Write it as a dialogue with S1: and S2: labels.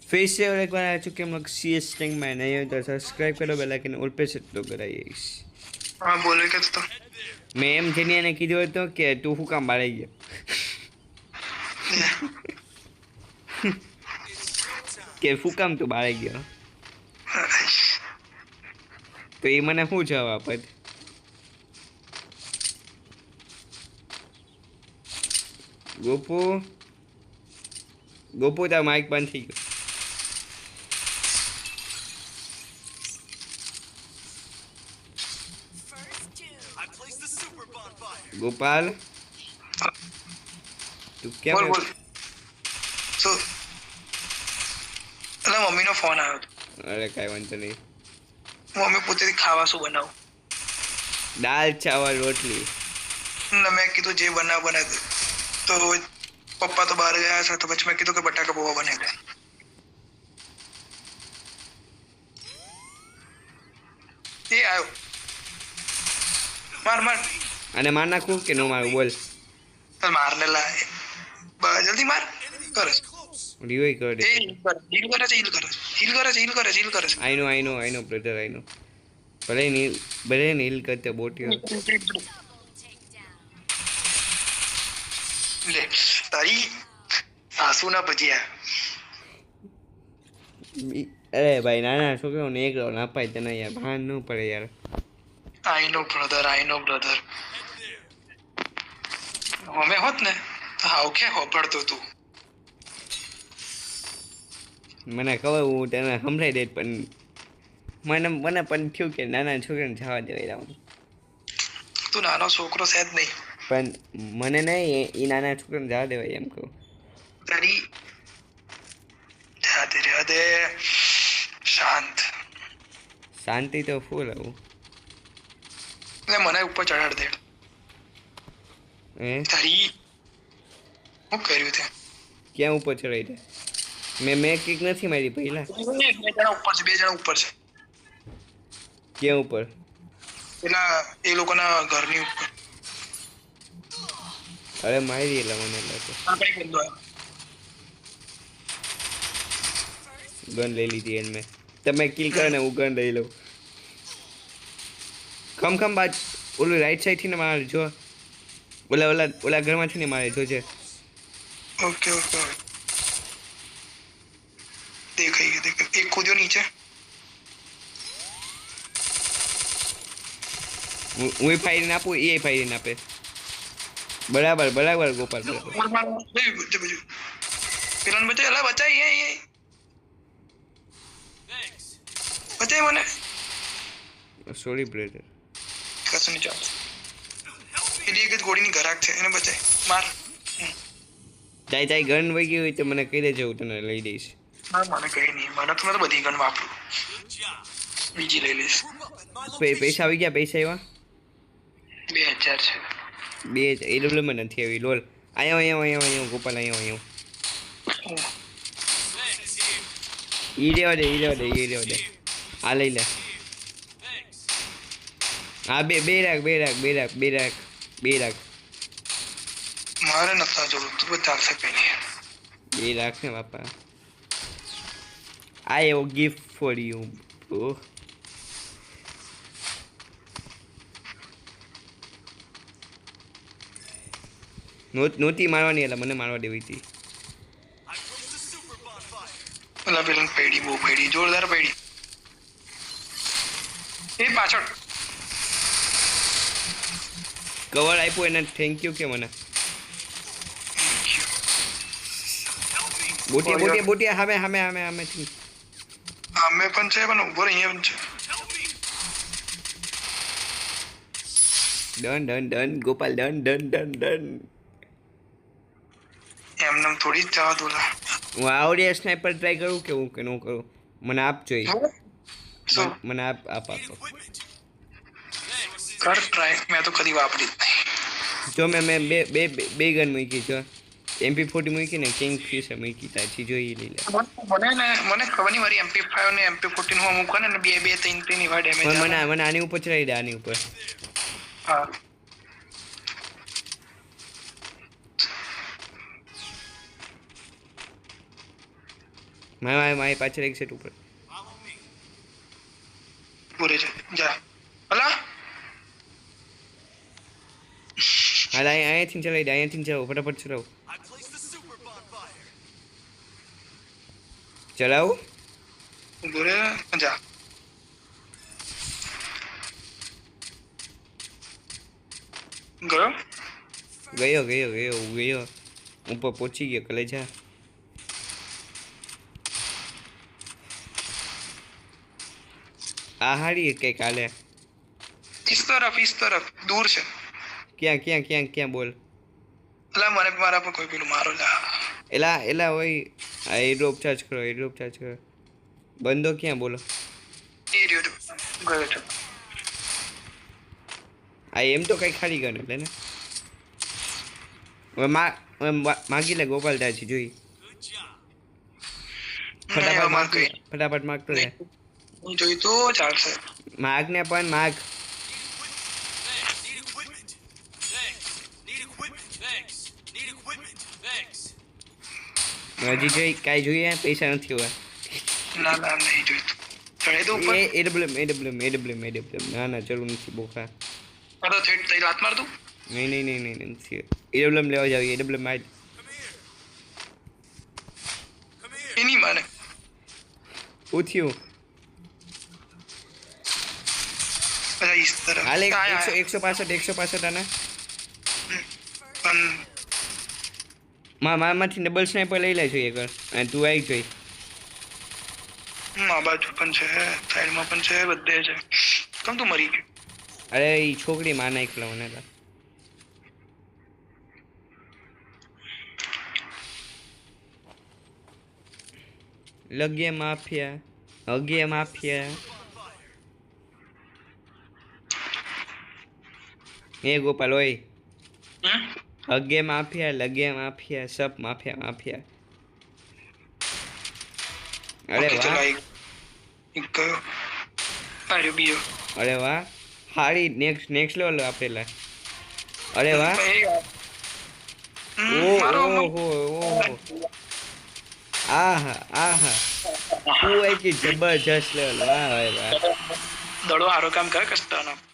S1: फिर से और एक बार आ चुके हम लोग सी एस स्ट्रिंग में नए हो तो सब्सक्राइब करो बेल आइकन ऑल पे सेट तो कराइए
S2: हाँ बोले क्या तो
S1: मैं एम जेनिया ने कीधું હતું કે તું હું કામ બાળી ગયો કે હું કામ તું બાળી ગયો તો એ મને શું જવાબ આપે ગોપુ ગોપુ તાર માઇક બંધ થઈ ગયો गोपाल तू क्या
S2: बोल बोल तो એટલે મમ્મીનો ફોન આવ્યો
S1: अरे કઈ વાંધો નહીં
S2: મમ્મી પોતેથી ખાવા શું બનાવું
S1: દાલ ચાવલ રોટલી
S2: ને મેં કીધું જે બનાવ બનાવી દે તો પપ્પા તો બહાર ગયા છે તો પછી મેં કીધું કે બટાકા પૌવા બનાવી દે એ આવ્યો માર માર
S1: અને માર નાખું કે નો મારું બોલ
S2: મારને લાય જલ્દી માર કરે
S1: રિવાઈ કર દે
S2: હીલ કરે છે
S1: આઈ નો બ્રધર આઈ નો ભલે નીલ કરતે બોટિયો
S2: લે તારી સાસુના ભજીયા
S1: અરે ભાઈ નાના છોકરાઓને એકલો ના પાય તને યાર ભાન ન પડે યાર
S2: આઈ નો બ્રધર અમે હોત ને તો હાવ કે હોપડતો તું
S1: મને ખબર હું તને સંભળાઈ દે પણ મને પણ થયું કે નાના છોકરાને જવા દેવાય રાઉન્ડ
S2: તું નાનો છોકરો છે જ નહીં
S1: પણ મને નહીં એ નાના છોકરાને જવા દેવાય એમ કહું
S2: તારી જાતે
S1: શાંતિ તો ફૂલ આવું
S2: એટલે મને ઉપર ચડાડ દે
S1: હે
S2: તારી શું કર્યું તે
S1: ક્યાં ઉપર ચડાઈ દે મેં કિક નથી મારી પહેલા
S2: બે જણા ઉપર છે
S1: ક્યાં ઉપર
S2: પેલા એ લોકોના ઘરની ઉપર
S1: અરે મારી એલા મને લાગે ગન લઈ લીધી એને મેં તમે કિલ કરો ને હું ગન લઈ લઉં ખમ બાદ ઓલું રાઈટ સાઈડ થી ને મારે જો ઓલા ઘરમાંથી ને મારે જોજે
S2: ઓકે દેખાઈ એક કૂદ્યો નીચે
S1: હું ફાયરિંગ આપું એ ફાયરિંગ આપે બરાબર ગોપાલ
S2: પેલા બચાય મને
S1: સોરી બ્રધર
S2: કશું નહીં ચાલ પેલી એક જ ગોળીની ઘરાક છે એને બચાય માર
S1: ચાઈ ગન વહી ગઈ હોય તો મને કહી દેજો હું તને લઈ દઈશ
S2: ના મને કઈ નહીં મને તો મેં બધી ગન વાપરું બીજી લઈ લઈશ
S1: પૈસા આવી ગયા પૈસા આવ્યા
S2: 2000 છે
S1: બે એડબ્લ્યુમાં નથી આવી લોલ અહીંયા ગોપાલ અહીંયા ઈ લેવા દે આ લઈ લે હા બે રાખ
S2: મારે નતા જોડું તું ચાલશે કઈ નહીં
S1: બે રાખ ને બાપા આ એવો ગિફ્ટ ફોર યુ બ્રો નહોતી મારવાની એટલે મને મારવા દેવી હતી
S2: પેલા પૈડી બહુ પૈડી જોરદાર પૈડી એ પાછળ
S1: કવર આપ્યો એને થેન્ક યુ કે મને બોટિયા હામે
S2: અમે પણ છે પણ ઉભો અહીંયા પણ છે
S1: ડન ગોપાલ ડન
S2: એમને થોડી જ જવા દોલા
S1: હું આવડે સ્નાઈપર ટ્રાય કરું કે હું કે ન કરું મને આપ જોઈએ મને આપ
S2: કર ટ્રાય મેં તો કદી વાપરી જ નહીં
S1: જો મેં બે ગન મૂકી જો MP40 મૂકી ને કિંગ ફિશર મૂકી તાછી જોઈ લઈ લે
S2: મને ખબર નહીં મારી MP5 ને MP14 હું મૂકવા ને 2-3 ની વાર ડેમેજ
S1: મને આની ઉપર ચડાઈ દે આની ઉપર
S2: હા
S1: મારી પાછળ એક સેટ ઉપર
S2: પૂરે છે જા અલા
S1: હાલ અહીંયાથી ચલાવી દે અહીંયાથી ચલાવો ફટાફટ ચલાવો ચલાવો
S2: પૂરે જા
S1: ગયો ઉપર પહોંચી ગયો કલેજા આ હારી કઈક હાલે
S2: इस तरफ दूर से
S1: ક્યાં બોલ
S2: अला મને મારા પર કોઈ પેલું મારો લા
S1: એલા ઓય આ એડ્રોપ ચાર્જ કરો બંદો ક્યાં બોલો
S2: એ રહ્યો ગયો છે
S1: આ એમ તો કઈ ખાલી ગયો એટલે ને હવે માગી લે ગોપાલ દાજી જોઈ ફટાફટ માગતો લે
S2: હું જોઈ તો ચાલશે
S1: માગ ને પણ માગ હજી જોઈ કાંઈ જોઈએ પૈસા નથી હોવા
S2: ના નહીં જોઈતું ચડે તો ઉપર
S1: એડબ્લ્યુએમ ના જરૂર નથી બોખા
S2: અરે થેટ તઈ લાત માર દઉં
S1: નહીં નથી એડબ્લ્યુએમ લેવા જાવ એડબ્લ્યુએમ માં
S2: એની માને
S1: પૂછ્યું
S2: અરે इस तरफ
S1: હાલે 165 આના
S2: પણ
S1: મારામાંથી ડબલ સ્નાઈપર લઈ લેજો એક અને તું આવી જોઈ
S2: આ બાજુ પણ છે સાઈડમાં પણ છે બધે છે કેમ તું મરી ગયો
S1: અરે એ છોકરી માં નાખલો મને તો લગે માફિયા એ ગોપાલ ઓય અગે માફિયા લગે માફિયા સબ માફિયા અરે વાહ અરે વાહ હારી નેક્સ્ટ લેવલ આપેલા અરે વાહ ઓહો આહા તું એક જબરજસ્ત લેવલ વાહ
S2: દડો સારો કામ કરે કસ્તાનો